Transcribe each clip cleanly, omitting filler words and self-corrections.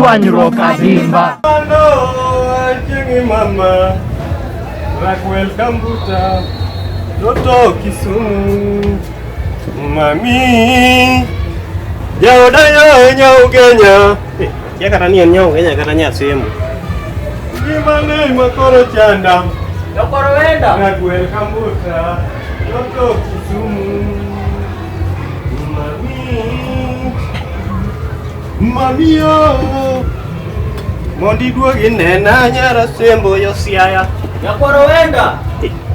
dwanyruok adimba. Mama Raquel Kambuta Toto Kisumu Mami Yaodayo nyau Kenya ya katania nyau Kenya katania sehemu Gimana makoro chanda Dokoro wenda Raquel Kambuta Toto Kisumu Mami yo Mondi duogi nena nyara sembo yo siaya. Dokoro wenda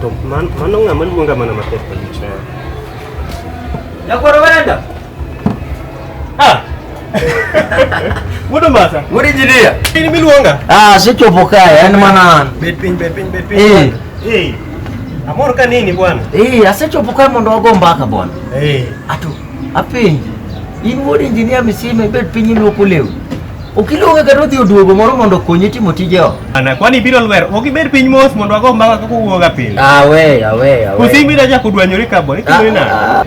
To mano ngama luonga mana matek palicha. Dokoro wenda Mudo masa. Wodi jidia Ini miluonga. Sechopo kae en mana Bet piny. Amor ka nini bwana? Asechopo kae mondo wago mbaka bwana. Atu Apenji in wuod injinia misime bet piny luoko lew. Okiluonge kata odhi oduogo moro mondo konyi timo tije o. Kwani biro lwer. Ok ibed piny mos mondo wago mbaka kaka wuoga piny. Awe. Kusi bida ja kudwanyori ka bwana. Ikino na.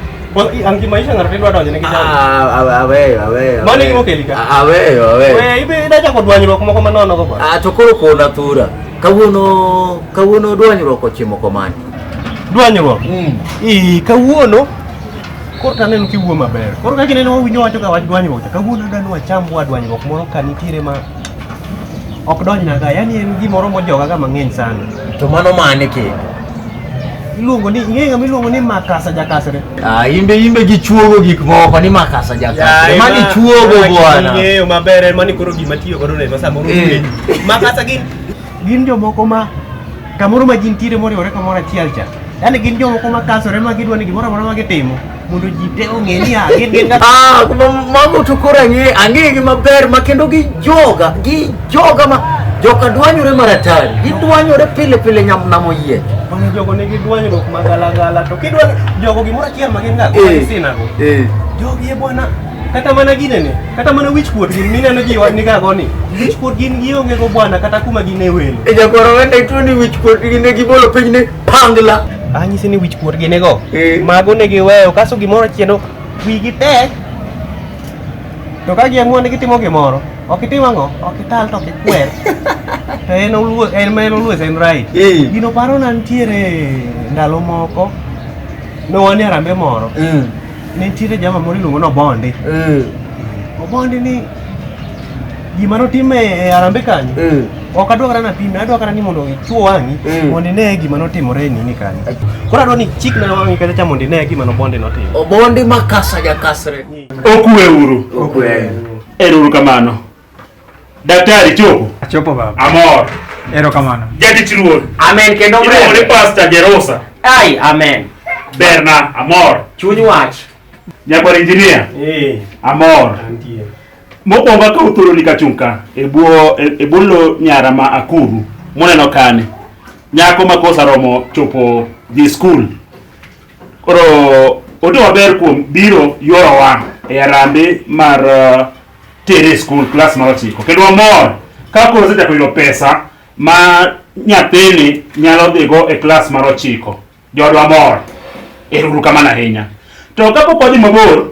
Ang maisha ngaro dwa donjo ne kijana. Awe. Mane gimo kelika? Awe. Ibida ja kudwanyruok moko manono go bwana. To koro kona thura. Kawuono dwanyruok ochimo komani. Dwanyruok? Kawuono koro taneno kiwuo maber. Koro ka kineno winyo wacho ka wach dwanyruok, kawuono dano wacham dwanyruok moro ka nitiere ma ok donjna ga, yani en gimoro mojoga ga mang'eny sana. To mano mane ke? Iluongo ni ing'e miluongo ni makasa jakasre. Imbe gichuogo gik moko ni makasa jakasre. Mani chuogo bwana. Ing'eyo maber en mani koro gima tiyo godo ne samoro. Makasa gin jomoko ma kamoro ma gintiere moriwore kamoro achiel cha. Yani gin jomoko ma kasore ma gidwa ni gimoro amora ma gitimo mondo ji te ong'e ni gin mago to koro ang'e gi maber ma kendo gijoga ma joka dwanyore maratari. Gidwanyore pile nyamnamo yie. Mana jogo nigi dwanyruok magala to kidwa jogo gimoro achiel ma gin ga sinago. Jogi bwana kata mana ginene, kata mana wich kuot gin mineno ji ni ga goni. Wich kuot gin gionge go bwana kata kuma gin e welo. Jakoro wenda itu ni wich kuot gin ne gibolo piny ne pangla. Anyisi ni wich kuot gin go. Mago ne giweyo kaso gimoro chieno wigi tek. To ka giamua ni gitimo gimoro, ok itim ang'o? Ok ital to ikwer. To en oluwe en right. Gino paro na ntiere ndalo moko. No wane arambe moro. Ne ntiere jama moro iluongo no Bondi. Bondi ni gima notime e arambe kanyo. Ok adwara na pime, adwara ni mondo ichuo wang'i mondo ine gima notimore nini kanyo. Koro adwaro ni chik na wang'i kata cha mondo ine gima no Bondi notimo. Bondi makasa jakasre. Okwe. Ero kamano. Daktari chopo. Chopo baba. Amor. Ero kamano. Jatich ruoth. Amen kendo Iro ni Pastor Jerosa. Ai amen. Berna Amor. Chuny wach. Nyakwa engineer. Amor. Antie. Mokwongo ka uthuro ni kachunka e bulo nyara ma akuru moneno kane. Nyako ma kosa romo chopo di school. Koro oto maber kuom biro yoro wang' e arambe mar tere school class mar 9. Kendo amor ka koro osechako yudo pesa ma nyathini nyalo dhigo e class mar 9. Jodwa amor. Ero kamano ahinya. To kapok wadhi mabor,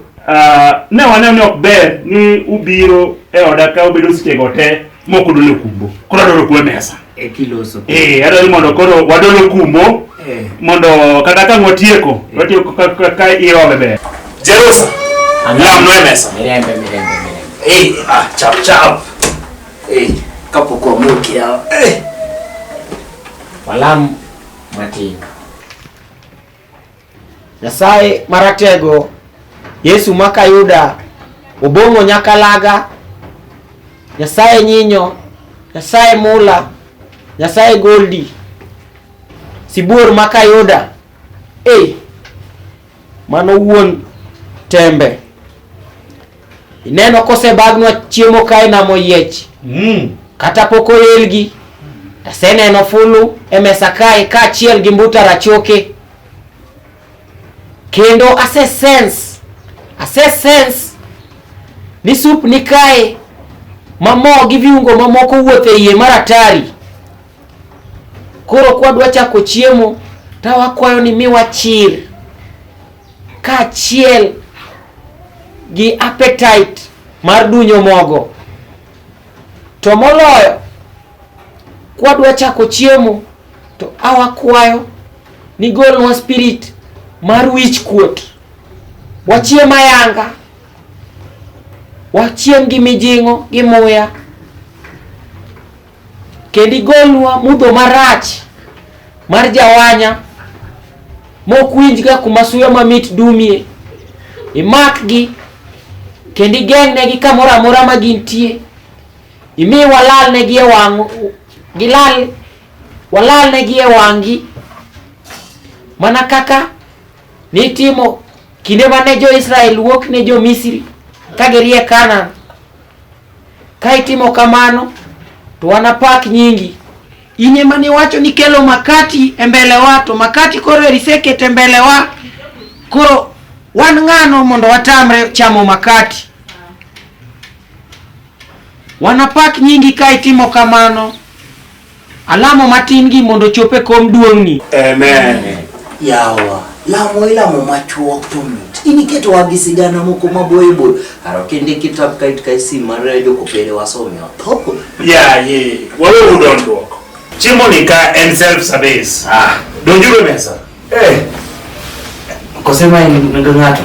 ne waneno ni ok ber ni ubiro e oda ka ubedo sechego te mok udolo kumbo. Koro adwaro kuwe mesa. Kiloso. Adwaro ni mondo koro wadolo kumbo mondo kata ka watieko ka irome ber. Jerosa. Lam no mesa. Mirembe. Chap. Kapok wamuki ya. Walam matin. Nyasaye maratego Yesu makayuda obongo nyakalaga. Nyasaye nyinyo, Nyasaye mula, Nyasaye goldi. Sibur makayuda. Mano wuon tembe. Ineno kose bagnwa chiemo kae na moyiech. Kata poko yelgi. Taseneno fulu emesa kae ka achiel gi mbuta rachoke. Kendo ase sense ni sup ni kae mamo gi viungo mamoko wuothe iye maratari. Koro kwa dwa chako chiemo tawakwayo ni miwa chir ka achiel gi appetite mar dunyo mogo. To moloyo kwadwa chako chiemo to awakwayo ni golnwa spirit mar wich kuot. Wachiem ayanga, wachiem gi mijing'o gi muya, kendo igolnwa mudho marach mar jawanya mokwinjga kuma suya mamit dumie. Imakgi kendo igeng'negi kamoro amora ma gintie. Imi walalnegi e wang' walalnegi e wang'gi mana kaka nitimo kinde mane jo-Israel wuok ne jo-Misri ka girie Kanaan. Ka itimo kamano to wanapak nyingi. Inye mani wacho ni kelo makati e mbele wa, to makati koro erisekete e mbele wa. Koro wan ng'ano mondo watamre chamo makati? Wanapak nyingi ka itimo kamano. Alamo matin gi mondo chope kom duong'ni. Amen. Yawa, ilamo machuok to mit. Iniketo wagisigana moko maboyo boyo. Aro kende kitab kait kaisi mare joko pere wasome otoko. Ye. Wawe udondruok. Chiemo ni ka en self service. Donjuro mesa. Kosema ni ng'ato.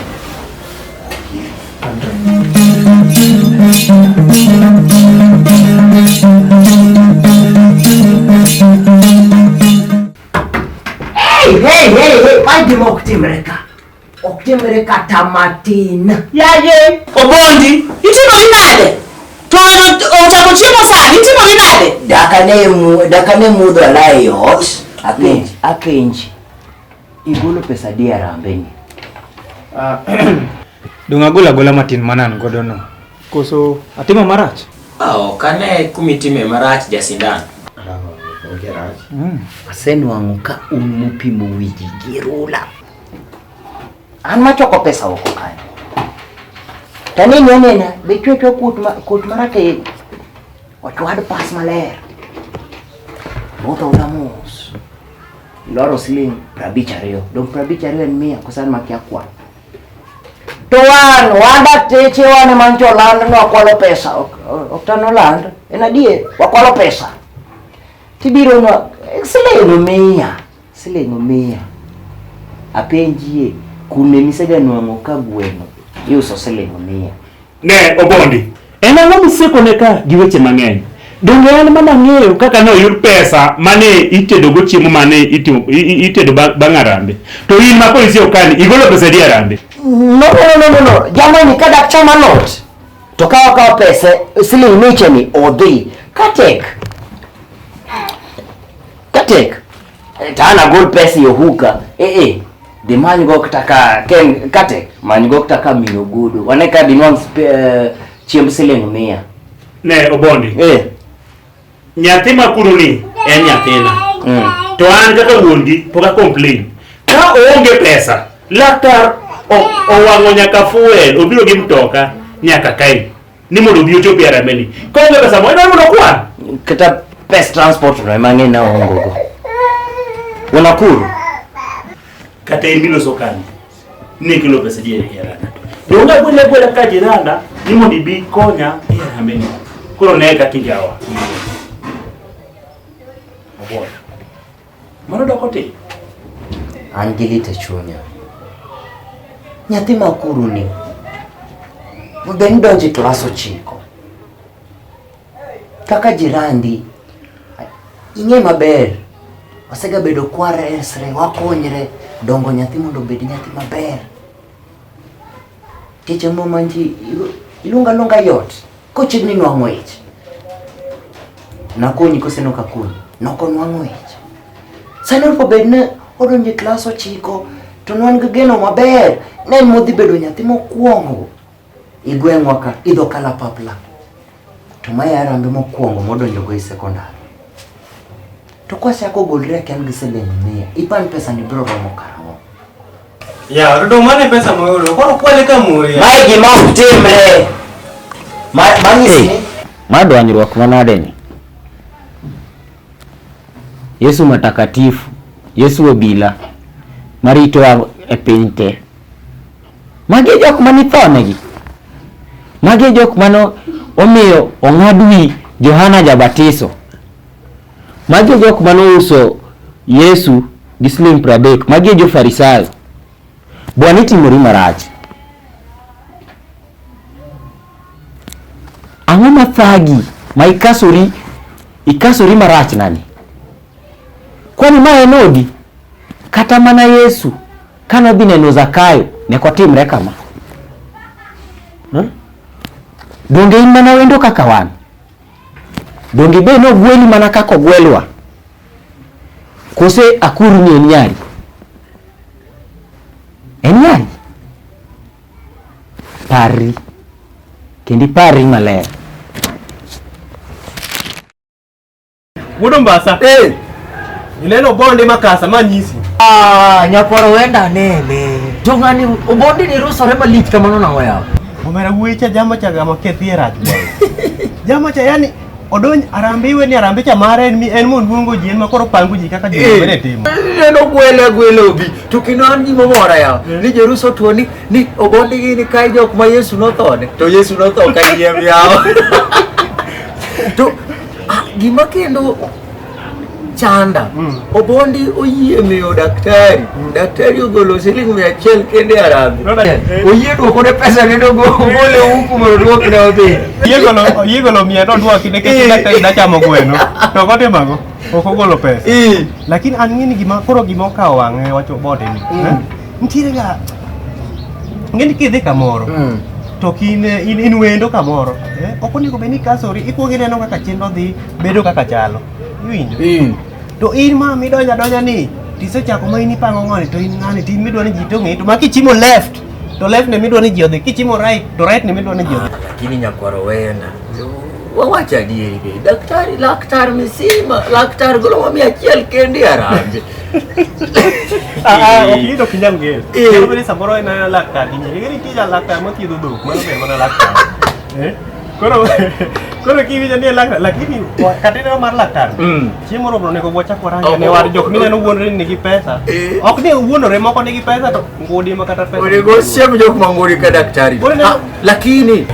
Hey, wadi mo oktimreka tamatin. Yaye, Obondi, itimo inade? To ochako chiemo sani, itimo inade? Dakane mudho alayot. Apenji. Igolo pesa dia rambeni. Dong agola matin manan godo no. Koso atimo marach. Kane kumitime marach jasindan. Asenwang'o ka umupimo wiji girula. An machoko pesa oko kanyo. Tani nena bechocho kut marake ochwad pas maler. Moto unamos. Loro siling 52. Dong 52 en 100 kosan makia kwa. To wanda teche wane mancho land no wakwalo pesa. Oktano land. Enadie wakwalo pesa. Tibiro no siling 100. Apenjie kune misega nwang'o ka gweno yuso siling 100. Ne Obondi, en ang'o miseko ne ka gi weche mang'eny? Donge an mana ng'eyo kaka ne oyud pesa mane itedo go chiemo mane itedo bang' arambe. To in ma polisi okani igolo pesa di arambe. No. Jamani kada chama lot. To kawa pesa siling 100 ni odhi. Katek. Tana gold pesa yohuka. Di manyo go kutaka ken katek. Manyo go kutaka minogudu. Waneka dinwang chiemb siling 100. Ne Obondi. Nyathi makuru ni en nyathina. To an kaka wuongi poka complain. Ka oonge pesa, laktar owang'o nyaka fuel, obiro gi mtoka nyaka kai. Ni mondo obi ochopi arambeni. Ka oonge pesa mo ina mondo kwan. Kata pesa transport no mang'e na ongo go. Unakuru. Kata imbilo sokani. Ni kilo pesa di arambeni. Donga gwele ka jiranda ni mondo ibi konya arambeni. Koro neka kijawa. Mano dokote. Angilite chunya. Nyathi makuru ni. Ben donji klas 9. Kaka jirandi. Ing'e maber. Osega bedo kware esre wakonyre dongo nyathi mondo bed nyathi maber. Tiche mo manji ilunga yot. Kochigni nwang'o ich. Nakonyi koseno kakonyi. Noko nwang'o ich. Sano po bedne odonje klas 9 to nwan geno maber. Ne modhi bedo nyathi mokwongo. Igweng'wa ka idho kalapapla. To maya arambe mokwongo modonjo go e sekondari. To kwasako golre kan gi siling 100. Ipan pesa ni bro romo karang'o. Ya, do mane pesa moyudo. Koro kwale ka muya. Mae gima ok timre. Manyisi ni madwanyruok manade ni. Yesu matakatifu, Yesu obila marito e piny te. Magi jok mani thonegi. Magi jok mano omiyo ong'ad wi Johana Jabatiso. Magi jok manouso Yesu gi siling 30. Magi jo Farisayo. Bwana itimori marach. Ang'o mathagi ma ikasori marach nani? Kwani ma en odi? Kata mana Yesu kana dhi neno Zakayo ne kotimre kama. Donge in mana wendo kaka wan? Donge be no gweli mana kaka gwelwa? Kose akuru ni en nyari? En nyari? Pari. Kendi pari maler. Wudo Mbasa. Ineno bondi makasa manyisi. Nyaporo wenda nene. Jongani obondi ni rusore malich kamano na waya. Omera wecha jama cha gama kethiera. Jama cha yani odony arambiwe ni arambe cha mare en mon bungo jien makoro pangu ji kaka jien bene timo. Neno gwele obi. Tukinon ji momora ya. Ni Jeruso tuoni ni obondi gini kai jok ma Yesu nothone. To Yesu notho kai yiem yao. To gima kendo chanda obondi oyie miyo daktari ogolo siling 100 kende arambe oyie duoko ne pesa ne dogo gole huku mondo duok ne odhi yegolo mia no duoki ne kesi daktari dachamo gweno to kote mago okogolo pesa lakini an ngini gima koro gima okawo wang'e wacho bote ni ntiere ga ngeni kidhi kamoro to in wendo kamoro okonego beni kasori ikuongi neno kaka chenro dhi bedo kaka chalo iwinjo to in ma midonja ni tisechako ma ini pango ng'oni to in ng'ani tin midwa ni ji to ng'e to ma kichimo left to left ne midwa ni ji odhi kichimo right to right ne midwa ni ji odhi lakini nyakwaro wena wawacha adieri be laktar misima laktar golo ma 100 kende arambe okito kinyal ng'eyo kendo bende samoro en laktar ing'eni tija laktar mathiedho dhok mano be mana laktar koro kiwinjo ni laktar lakini katino mar laktar chiemo robo nego wachak waranga ne war jok mineno wuonore ni nigi pesa ok ni wuonore moko nigi pesa to ngudi ma kata pesa onego siem jok mang'uri ka daktari lakini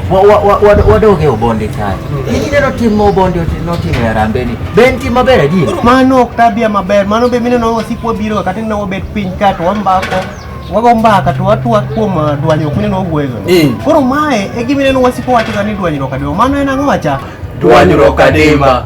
wadoge obondi chani ini neno timo obondi notimo yarambeni ben tim maber adier mano ok tabia maber mano be mineno wasikwa biro kata ni wabet piny ka to wambako wago mbaka to watwa kuom dwanyruok mineno ogwego koro mae e gima mineno wasiko wacho ni dwanyruok adima mano en ang'o wacha dwanyruok adima